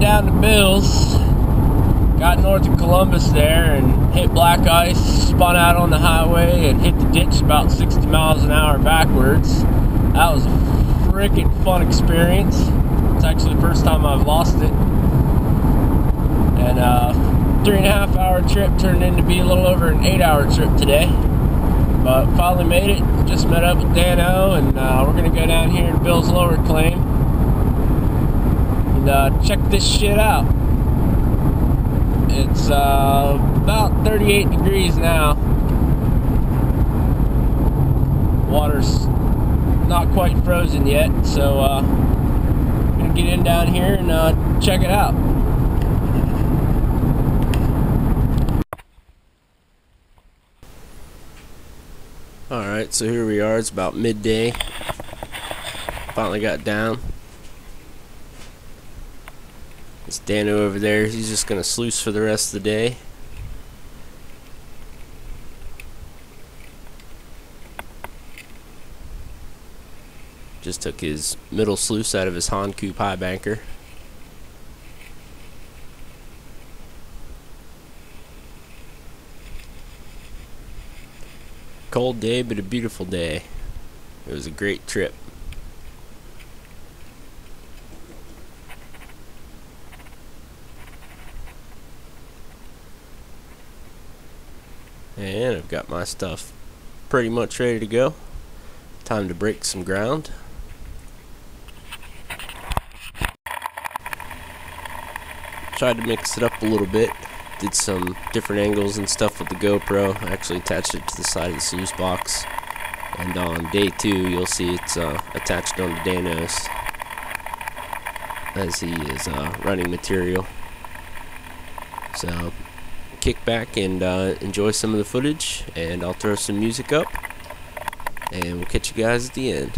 it down to Bills. Got north of Columbus there and hit black ice, spun out on the highway and hit the ditch about 60 miles an hour backwards. That was a freaking fun experience. It's actually the first time I've lost it. And 3.5 hour trip turned into be a little over an 8-hour trip today. But finally made it. Just met up with Dano, and we're gonna go down here to Bill's Lower Claim and check this shit out. It's about 38 degrees now. Water's not quite frozen yet, so I'm gonna get in down here and check it out. Alright, so here we are. It's about midday. Finally got down. It's Dano over there. He's just gonna sluice for the rest of the day. Just took his middle sluice out of his Hahn Coupe high banker. Cold day, but a beautiful day. It was a great trip. And I've got my stuff pretty much ready to go. Time to break some ground. Tried to mix it up a little bit. Did some different angles and stuff with the GoPro. I actually attached it to the side of the sluice box. And on day 2, you'll see it's attached onto Dano's as he is running material. So kick back and enjoy some of the footage, and I'll throw some music up, and we'll catch you guys at the end.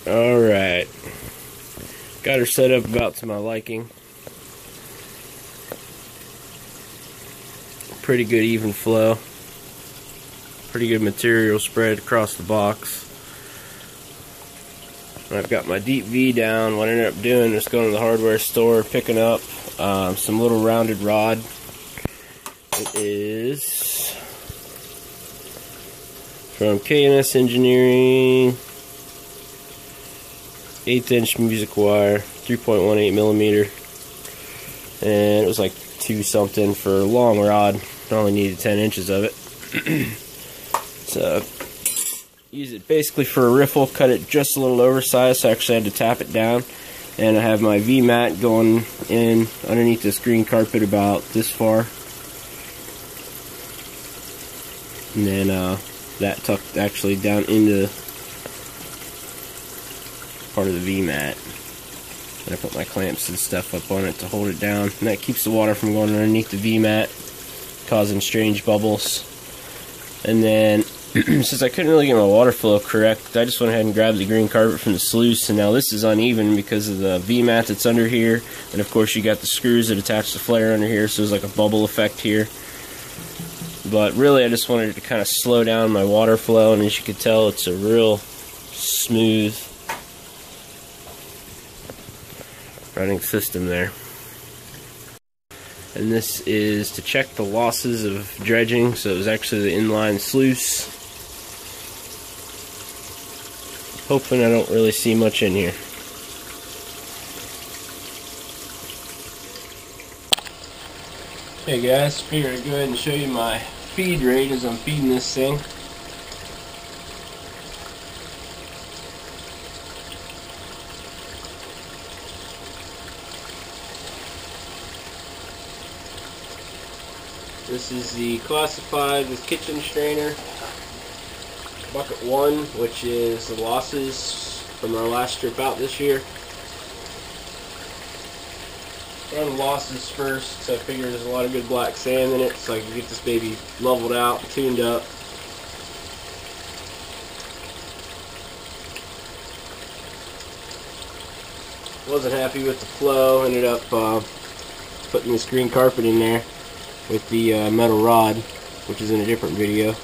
Alright, got her set up about to my liking. Pretty good even flow, pretty good material spread across the box. I've got my deep V down. What I ended up doing was going to the hardware store, picking up some little rounded rod. It is from KMS Engineering, 1/8 inch music wire, 3.18 millimeter, and it was like 2 something for a long rod. I only needed 10 inches of it. So use it basically for a riffle. Cut it just a little oversized, so I actually had to tap it down. And I have my V-mat going in underneath this green carpet about this far. And then that tucked actually down into part of the V-mat. And I put my clamps and stuff up on it to hold it down. And that keeps the water from going underneath the V-mat, causing strange bubbles. And then, since I couldn't really get my water flow correct, I just went ahead and grabbed the green carpet from the sluice. And now this is uneven because of the V-mat that's under here. And of course you got the screws that attach the flare under here, so there's like a bubble effect here. But really I just wanted to kind of slow down my water flow, and as you can tell, it's a real smooth running system there. And this is to check the losses of dredging, so it was actually the inline sluice. Hoping I don't really see much in here. Hey guys, figured I'd go ahead and show you my feed rate as I'm feeding this thing. This is the classified with kitchen strainer, bucket 1, which is the losses from our last trip out this year. Run the losses first, so I figure there's a lot of good black sand in it, so I can get this baby leveled out, tuned up. Wasn't happy with the flow, ended up putting this green carpet in there with the metal rod, which is in a different video.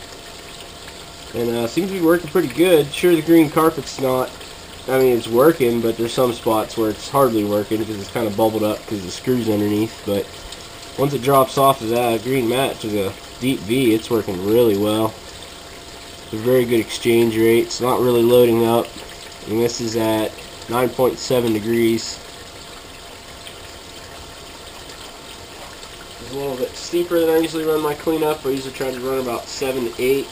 And seems to be working pretty good. Sure, the green carpet's not, I mean, it's working, but there's some spots where it's hardly working because it's kind of bubbled up because the screw's underneath. But once it drops off of that green mat to the deep V, it's working really well. It's a very good exchange rate. It's not really loading up, and this is at 9.7 degrees. It's a little bit steeper than I usually run my cleanup. I usually try to run about 7 to 8.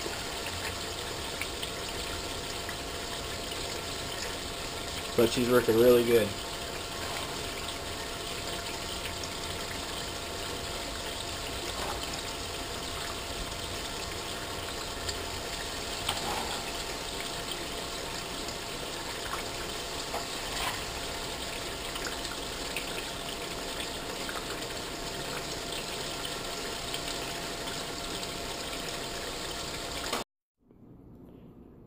But she's working really good.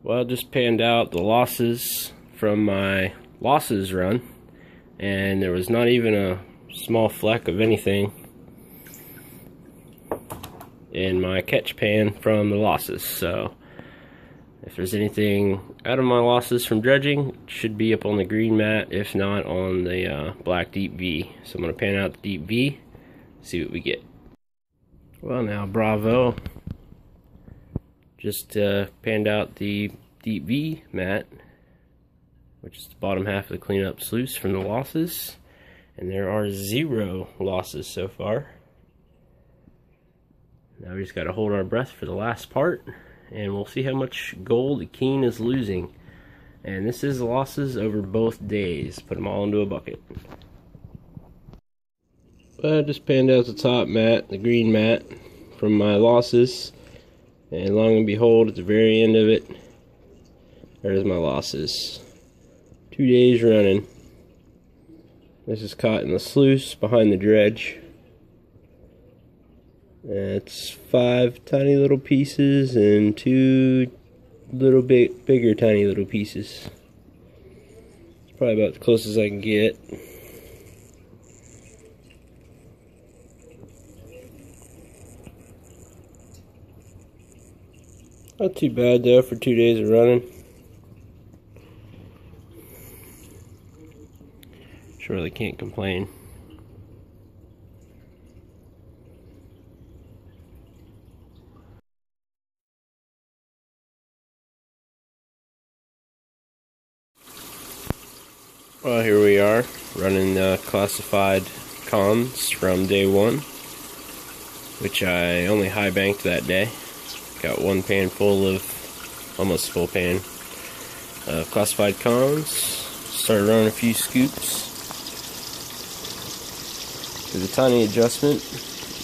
Well, I just panned out the losses from my losses run, and there was not even a small fleck of anything in my catch pan from the losses. So if there's anything out of my losses from dredging, it should be up on the green mat, if not on the black deep V. So I'm going to pan out the deep V, see what we get. Well, now bravo, just panned out the deep V mat, which is the bottom half of the cleanup sluice from the losses, and there are 0 losses so far. Now we just got to hold our breath for the last part, and we'll see how much gold the Keen is losing. And this is losses over both days. Put them all into a bucket. Well, I just panned out the top mat, the green mat, from my losses, and long and behold, at the very end of it, there's my losses. 2 days running. This is caught in the sluice behind the dredge. It's 5 tiny little pieces and 2 little bit bigger tiny little pieces. It's probably about the closest I can get. Not too bad though for 2 days of running. Surely can't complain. Well, here we are, running classified cons from day 1, which I only high banked that day. Got 1 pan full of almost full pan of classified cons. Started running a few scoops. Did a tiny adjustment.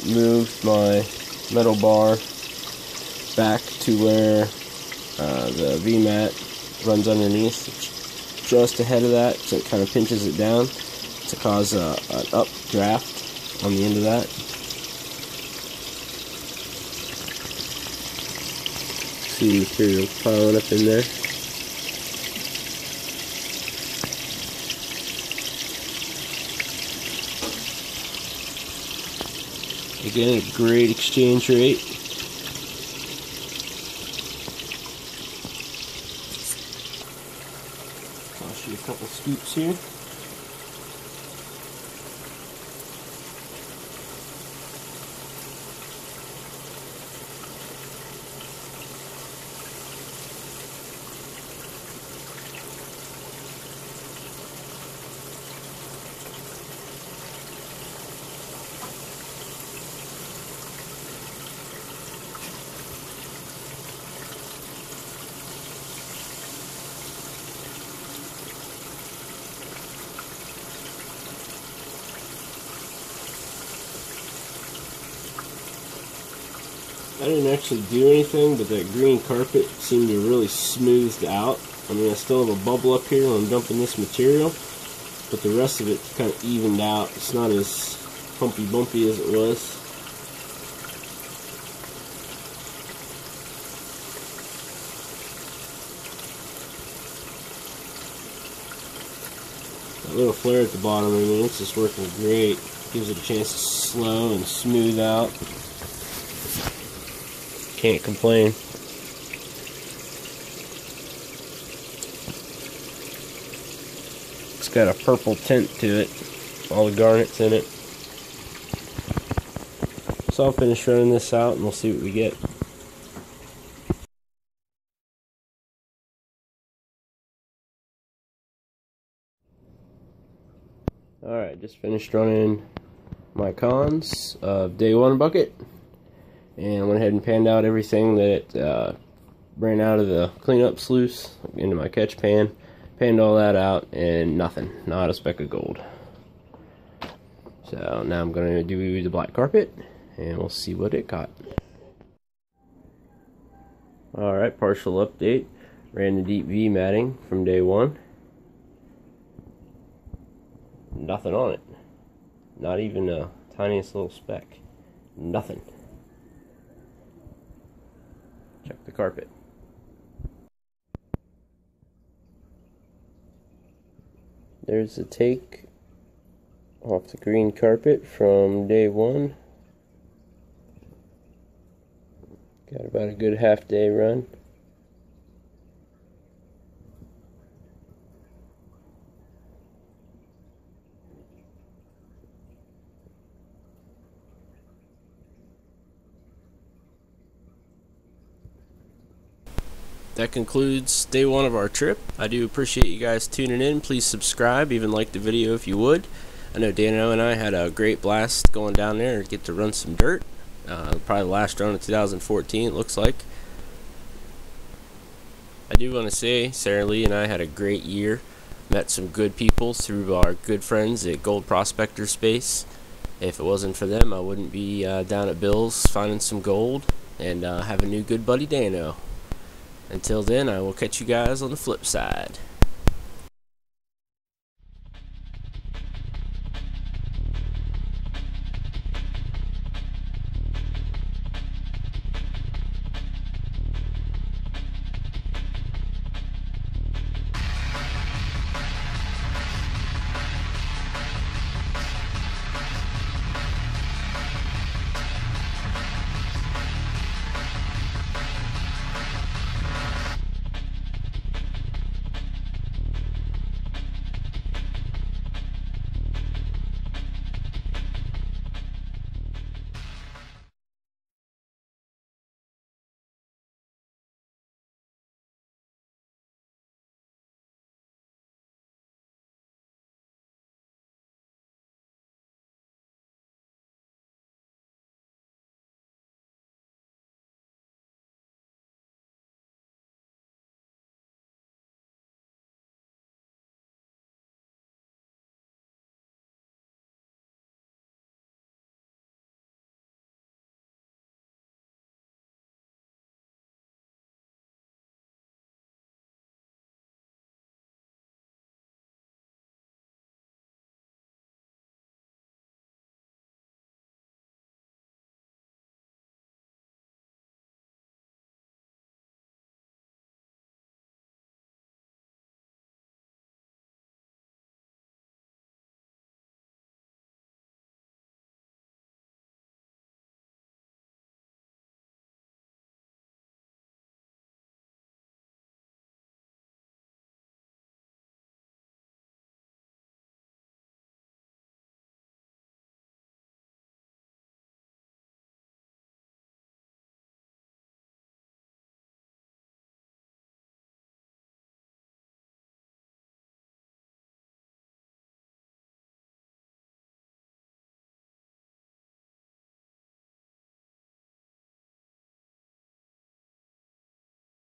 Moved my metal bar back to where the VMAT runs underneath. It's just ahead of that, so it kind of pinches it down to cause an updraft on the end of that. See material piling up in there. Again, a great exchange rate. I'll show you a couple scoops here. I didn't actually do anything, but that green carpet seemed to really smoothed out. I mean, I still have a bubble up here when I'm dumping this material, but the rest of it kind of evened out. It's not as humpy bumpy as it was. That little flare at the bottom, I mean, it's just working great. Gives it a chance to slow and smooth out. Can't complain. It's got a purple tint to it, all the garnets in it. So I'll finish running this out and we'll see what we get. Alright, just finished running my cons of day one bucket. And went ahead and panned out everything that ran out of the cleanup sluice into my catch pan. Panned all that out and nothing, not a speck of gold. So now I'm going to do the black carpet and we'll see what it caught. Alright, partial update. Ran the deep V matting from day one. Nothing on it. Not even a tiniest little speck. Nothing. Check the carpet. There's a take off the green carpet from day one. Got about a good half day run. That concludes day one of our trip. I do appreciate you guys tuning in. Please subscribe, even like the video if you would. I know Dano and I had a great blast going down there to get to run some dirt. Probably the last run of 2014, it looks like. I do want to say Sarah Lee and I had a great year. Met some good people through our good friends at Gold Prospector Space. If it wasn't for them, I wouldn't be down at Bill's finding some gold and have a new good buddy Dano. Until then, I will catch you guys on the flip side.